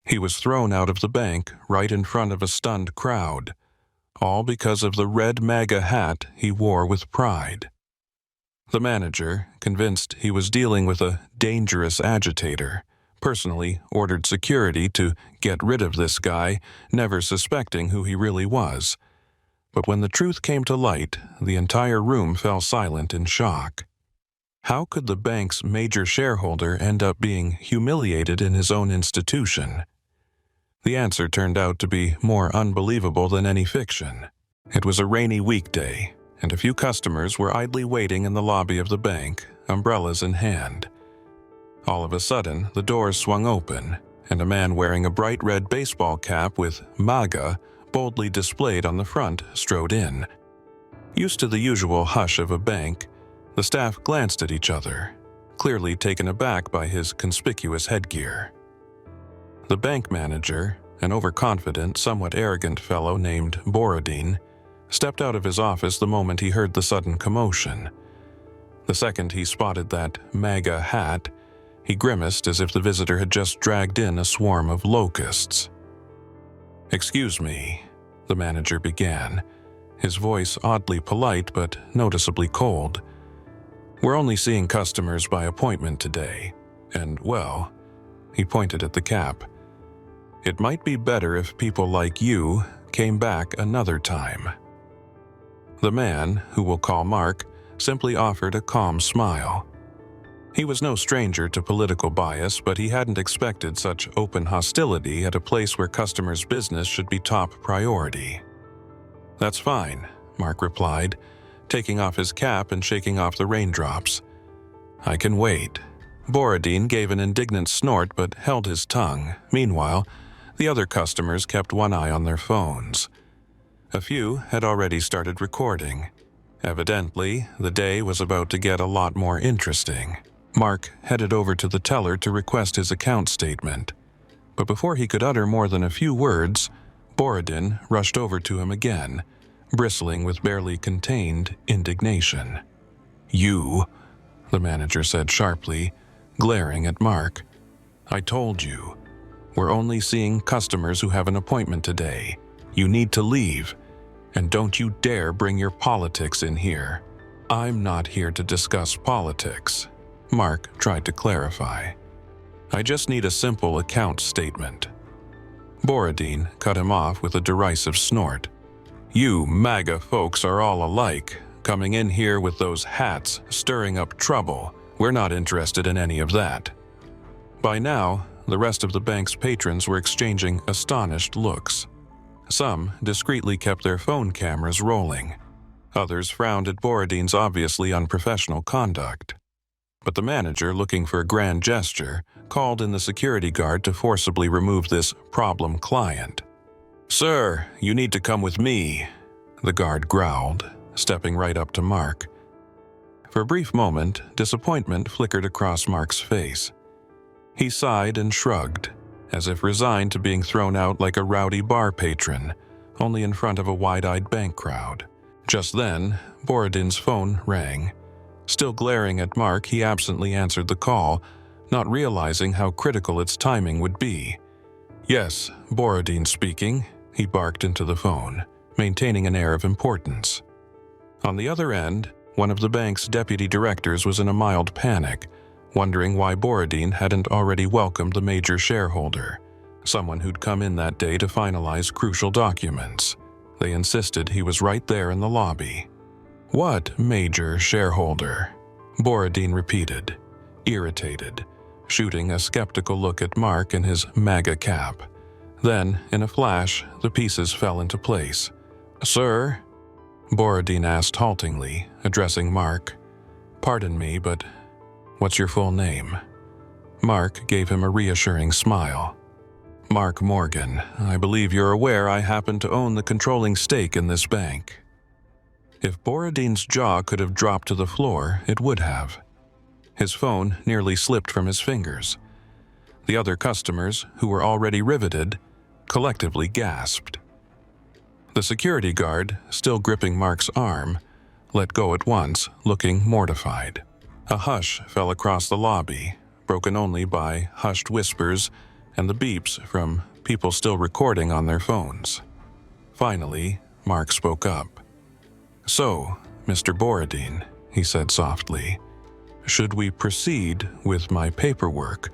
He was thrown out of the bank right in front of a stunned crowd, all because of the red MAGA hat he wore with pride. The manager, convinced he was dealing with a dangerous agitator, personally ordered security to get rid of this guy, never suspecting who he really was. But when the truth came to light, the entire room fell silent in shock. How could the bank's major shareholder end up being humiliated in his own institution? The answer turned out to be more unbelievable than any fiction. It was a rainy weekday, and a few customers were idly waiting in the lobby of the bank, umbrellas in hand. All of a sudden, the doors swung open, and a man wearing a bright red baseball cap with MAGA boldly displayed on the front strode in. Used to the usual hush of a bank, the staff glanced at each other, clearly taken aback by his conspicuous headgear. The bank manager, an overconfident, somewhat arrogant fellow named Borodin, stepped out of his office the moment he heard the sudden commotion. The second he spotted that MAGA hat, he grimaced as if the visitor had just dragged in a swarm of locusts. "Excuse me," the manager began, his voice oddly polite but noticeably cold. "We're only seeing customers by appointment today, and, well," he pointed at the cap, "it might be better if people like you came back another time." The man, who we'll call Mark, simply offered a calm smile. He was no stranger to political bias, but he hadn't expected such open hostility at a place where customers' business should be top priority. "That's fine," Mark replied, taking off his cap and shaking off the raindrops. "I can wait." Borodin gave an indignant snort but held his tongue. Meanwhile, the other customers kept one eye on their phones. A few had already started recording. Evidently, the day was about to get a lot more interesting. Mark headed over to the teller to request his account statement. But before he could utter more than a few words, Borodin rushed over to him again, bristling with barely contained indignation. "You," the manager said sharply, glaring at Mark. "I told you. We're only seeing customers who have an appointment today. You need to leave. And don't you dare bring your politics in here." "I'm not here to discuss politics," Mark tried to clarify. "I just need a simple account statement." Borodin cut him off with a derisive snort. "You MAGA folks are all alike, coming in here with those hats, stirring up trouble. We're not interested in any of that." By now, the rest of the bank's patrons were exchanging astonished looks. Some discreetly kept their phone cameras rolling. Others frowned at Borodin's obviously unprofessional conduct. But the manager, looking for a grand gesture, called in the security guard to forcibly remove this problem client. "Sir, you need to come with me," the guard growled, stepping right up to Mark. For a brief moment, disappointment flickered across Mark's face. He sighed and shrugged, as if resigned to being thrown out like a rowdy bar patron, only in front of a wide-eyed bank crowd. Just then, Borodin's phone rang. Still glaring at Mark, he absently answered the call, not realizing how critical its timing would be. "Yes, Borodin speaking," he barked into the phone, maintaining an air of importance. On the other end, one of the bank's deputy directors was in a mild panic, wondering why Borodin hadn't already welcomed the major shareholder, someone who'd come in that day to finalize crucial documents. They insisted he was right there in the lobby. "What major shareholder?" Borodin repeated, irritated, shooting a skeptical look at Mark in his MAGA cap. Then, in a flash, the pieces fell into place. "Sir?" Borodin asked haltingly, addressing Mark. "Pardon me, but what's your full name?" Mark gave him a reassuring smile. "Mark Morgan. I believe you're aware I happen to own the controlling stake in this bank." If Borodin's jaw could have dropped to the floor, it would have. His phone nearly slipped from his fingers. The other customers, who were already riveted, collectively gasped. The security guard, still gripping Mark's arm, let go at once, looking mortified. A hush fell across the lobby, broken only by hushed whispers and the beeps from people still recording on their phones. Finally, Mark spoke up. "So, Mr. Borodin," he said softly, "should we proceed with my paperwork,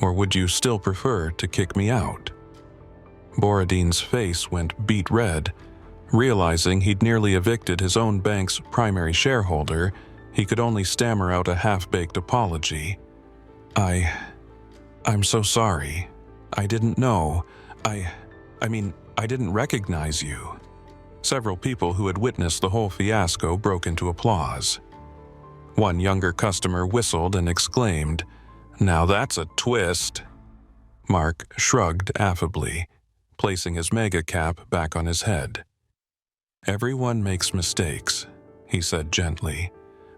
or would you still prefer to kick me out?" Borodin's face went beet red. Realizing he'd nearly evicted his own bank's primary shareholder, he could only stammer out a half-baked apology. I'm so sorry. I didn't know. I didn't recognize you." Several people who had witnessed the whole fiasco broke into applause. One younger customer whistled and exclaimed, "Now that's a twist." Mark shrugged affably, placing his mega cap back on his head. "Everyone makes mistakes," he said gently.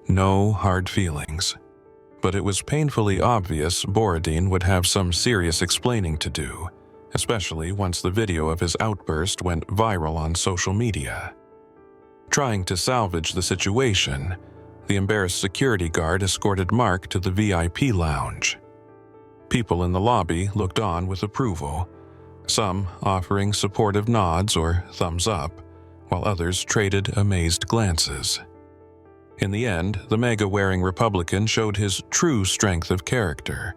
"No hard feelings." But it was painfully obvious Borodin would have some serious explaining to do, especially once the video of his outburst went viral on social media. Trying to salvage the situation, the embarrassed security guard escorted Mark to the VIP lounge. People in the lobby looked on with approval, some offering supportive nods or thumbs up, while others traded amazed glances. In the end, the MAGA-wearing Republican showed his true strength of character,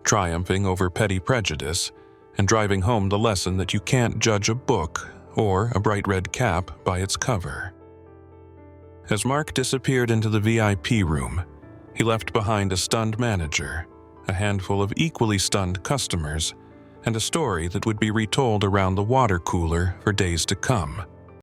triumphing over petty prejudice and driving home the lesson that you can't judge a book or a bright red cap by its cover. As Mark disappeared into the VIP room, he left behind a stunned manager, a handful of equally stunned customers, and a story that would be retold around the water cooler for days to come.